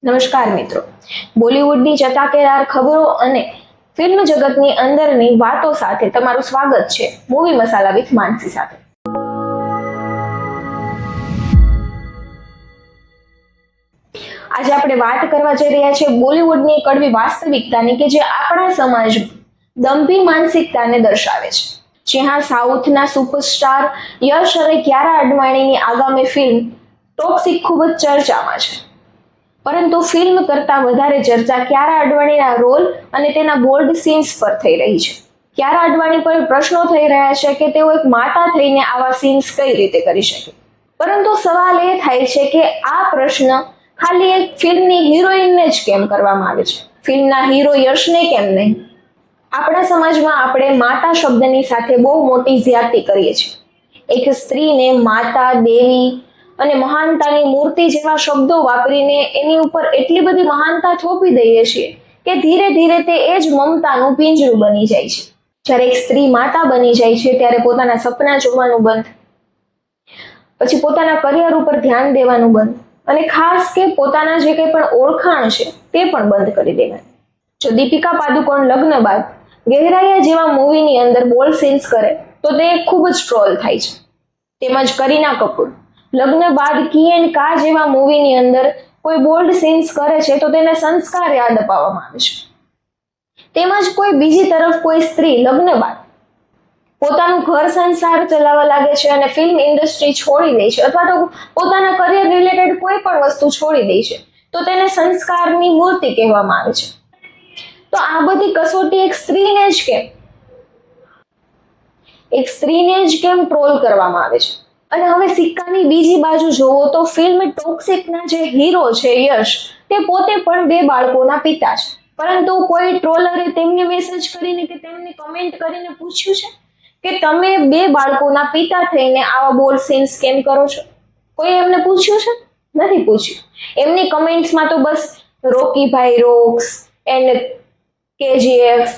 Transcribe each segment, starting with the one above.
નમસ્કાર મિત્રો, બોલિવૂડની ચટાકેદાર ખબરો અને ફિલ્મ જગતની અંદરની વાતો સાથે તમારું સ્વાગત છે મૂવી મસાલા વિથ માનસી સાથે. આજે આપણે વાત કરવા જઈ રહ્યા છીએ બોલિવૂડની કડવી વાસ્તવિકતાની કે જે આપણા સમાજ દંભી માનસિકતાને દર્શાવે છે. જ્યાં સાઉથના સુપરસ્ટાર યશ અને કિયારા અડવાણીની આગામી ફિલ્મ ટોક્સિક ખૂબ જ ચર્ચામાં છે. પરંતુ ફિલ્મ કરતા વધારે ચર્ચા કિયારા અડવાણીના રોલ અને તેના બોલ્ડ સીન્સ પર થઈ રહી છે. કિયારા અડવાણી પર પ્રશ્નો થઈ રહ્યા છે કે તેઓ એક માતા થઈને આવા સીન્સ કઈ રીતે કરી શકે. પરંતુ સવાલ એ થાય છે કે આ પ્રશ્ન ખાલી એક ફિલ્મની હિરોઈનને જ કેમ કરવામાં આવે છે, ફિલ્મના હીરો યશને કેમ નહીં? આપણા સમાજમાં આપણે માતા શબ્દની સાથે બહુ મોટી જ્યાદતી કરીએ છીએ. એક સ્ત્રીને માતા, દેવી અને મહાનતાની મૂર્તિ જેવા શબ્દો વાપરીને એની ઉપર એટલી બધી મહાનતા થોપી દઈએ છીએ કે ધીરે ધીરે તે એ જ મમતાનું પિંજરું બની જાય છે. જ્યારે એક સ્ત્રી માતા બની જાય છે ત્યારે પોતાના સપના જોવાનું બંધ, પછી પોતાના કરિયર ઉપર ધ્યાન દેવાનું બંધ અને ખાસ કે પોતાના જે કંઈ પણ ઓળખાણ છે તે પણ બંધ કરી દેવાનું. જો દીપિકા પાદુકોણ લગ્ન બાદ ગહેરાયા જેવા મૂવીની અંદર બોલ્ડ સીન્સ કરે તો તે ખૂબ જ ટ્રોલ થાય છે. તેમજ કરીના કપૂર લગ્ન બાદ કી એન્ડ કા જેવા મૂવીની અંદર કોઈ બોલ્ડ સીન્સ કરે છે તો તેને સંસ્કાર યાદ અપાવવામાં આવે છે. તેમજ કોઈ બીજી તરફ કોઈ સ્ત્રી લગ્ન બાદ પોતાનું ઘર સંસાર ચલાવવા લાગે છે અને ફિલ્મ ઇન્ડસ્ટ્રી છોડી દે છે અથવા તો પોતાના કરિયર રિલેટેડ કોઈ પણ વસ્તુ છોડી દે છે તો તેને સંસ્કારની મૂર્તિ કહેવામાં આવે છે. તો આ બધી કસોટી એક સ્ત્રીને જ કેમ ટ્રોલ કરવામાં આવે છે? અને હવે સિક્કાની બીજી બાજુ જોવો તો ફિલ્મ ટોક્સિકના જે હીરો છે યશ, તે પોતે પણ 2 બાળકોના પિતા છે. પરંતુ કોઈ ટ્રોલરે તેમને મેસેજ કરીને કે તેમને કમેન્ટ કરીને પૂછ્યું છે કે તમે 2 બાળકોના પિતા થઈને આવા બોલ્ડ સીન્સ કેમ કરો છો? કોઈ એમને પૂછ્યું છે? નથી પૂછ્યું. એમની કમેન્ટ્સમાં તો બસ રોકી ભાઈ રોક્સ એન્ડ KGF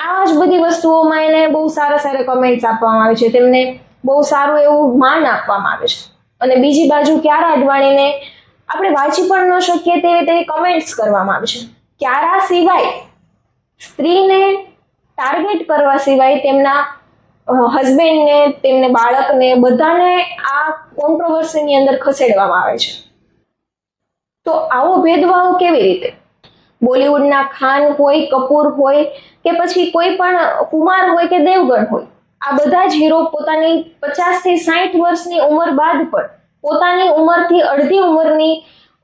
આવા જ બધી વસ્તુઓમાં એને બહુ સારા કમેન્ટ્સ આપવામાં આવે છે, તેમને બહુ સારું એવું માન આપવામાં આવે છે. અને બીજી બાજુ કિયારા અડવાણીને આપણે વાંચી પણ ન શકીએ તેવી કમેન્ટ્સ કરવામાં આવે છે. કિયારા સિવાય સ્ત્રીને ટાર્ગેટ કરવા સિવાય તેમના હસબન્ડને, તેમને બાળકને બધાને આ કોન્ટ્રોવર્સીની અંદર ખસેડવામાં આવે છે. તો આવો ભેદભાવ કેવી રીતે? બોલિવૂડના ખાન હોય, કપૂર હોય કે પછી કોઈ પણ કુમાર હોય કે દેવગણ હોય, આ બધા જ હીરો પોતાની 50 થી 60 વર્ષની ઉંમર બાદ પણ પોતાની ઉંમરથી અડધી ઉંમરની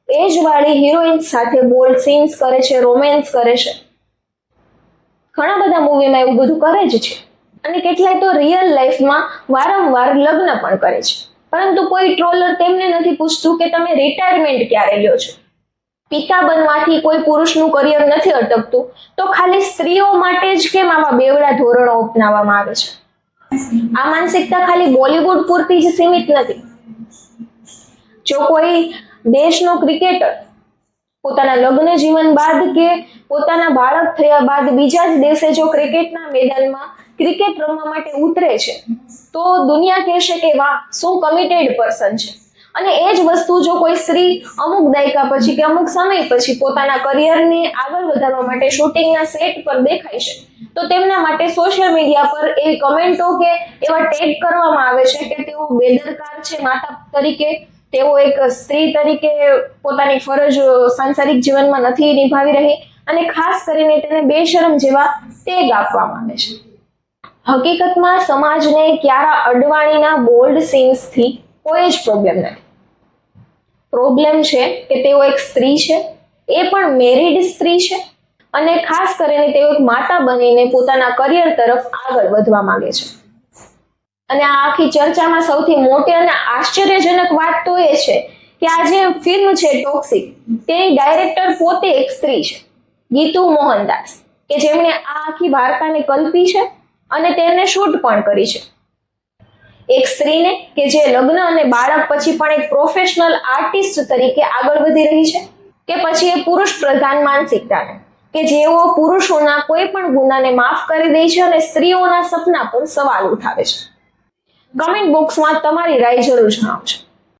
એજ વાળી હિરોઈન સાથે બોલ્ડ સીન્સ કરે છે, રોમેન્સ કરે છે. ઘણા બધા મૂવીમાં એવું બધું કરે જ છે અને કેટલાય તો રિયલ લાઈફમાં વારંવાર લગ્ન પણ કરે છે. પરંતુ કોઈ ટ્રોલર તેમને નથી પૂછતું કે તમે રિટાયરમેન્ટ ક્યારે લ્યો છો. પિતા બનવાથી કોઈ પુરુષનું કરિયર નથી અટકતું તો ખાલી સ્ત્રીઓ માટે જ કેમ આવા બેવડા ધોરણો અપનાવવામાં આવે છે? આ માનસિકતા ખાલી બોલિવૂડ પૂરતી જ સીમિત નથી. જો કોઈ દેશનો ક્રિકેટર પોતાના લગ્ન જીવન બાદ કે પોતાના બાળક થયા બાદ બીજા જ દિવસે જો ક્રિકેટના મેદાનમાં ક્રિકેટ રમવા માટે ઉતરે છે તો દુનિયા કહેશે કે વાહ, શું કમિટેડ પર્સન છે. અને એ જ વસ્તુ જો કોઈ સ્ત્રી અમુક દાયકા પછી કે અમુક સમય પછી પોતાના કરિયરને આગળ વધારવા માટે શૂટિંગના સેટ પર દેખાય છે તો તેમના માટે સોશિયલ મીડિયા પર એવી કમેન્ટો કે એવા ટેગ કરવામાં આવે છે કે તેઓ બેદરકાર છે માતા તરીકે, તેઓ એક સ્ત્રી તરીકે પોતાની ફરજ સાંસારિક જીવનમાં નથી નિભાવી રહી અને ખાસ કરીને તેને બેશરમ જેવા ટેગ આપવામાં આવે છે. હકીકતમાં સમાજને કિયારા અડવાણીના બોલ્ડ સીન્સથી કોઈ જ પ્રોબ્લેમ નથી. પ્રોબ્લેમ છે કે તેઓ એક સ્ત્રી છે, એ પણ મેરિડ સ્ત્રી છે અને ખાસ કરીને તેઓ એક માતા બનીને પોતાના કરિયર તરફ આગળ વધવા માંગે છે. અને આ આખી ચર્ચામાં સૌથી મોટી અને આશ્ચર્યજનક વાત તો એ છે કે આ જે ફિલ્મ છે ટોક્સિક, તેની ડાયરેક્ટર પોતે એક સ્ત્રી છે, ગીતુ મોહનદાસ, કે જેમણે આ આખી વાર્તાને કલ્પી છે અને તેને શૂટ પણ કરી છે. એક સ્ત્રીને કે જે લગ્ન અને બાળક પછી પણ એક પ્રોફેશનલ આર્ટિસ્ટ તરીકે આગળ વધી રહી છે, કે પછી એ પુરુષ પ્રધાન માનસિકતાને કે જેઓ પુરુષોના કોઈ પણ ગુનાને માફ કરી દે છે અને સ્ત્રીઓના સપના પર સવાલ ઉઠાવે છે. કમેન્ટ બોક્સમાં તમારી રાય જરૂર જણાવજો.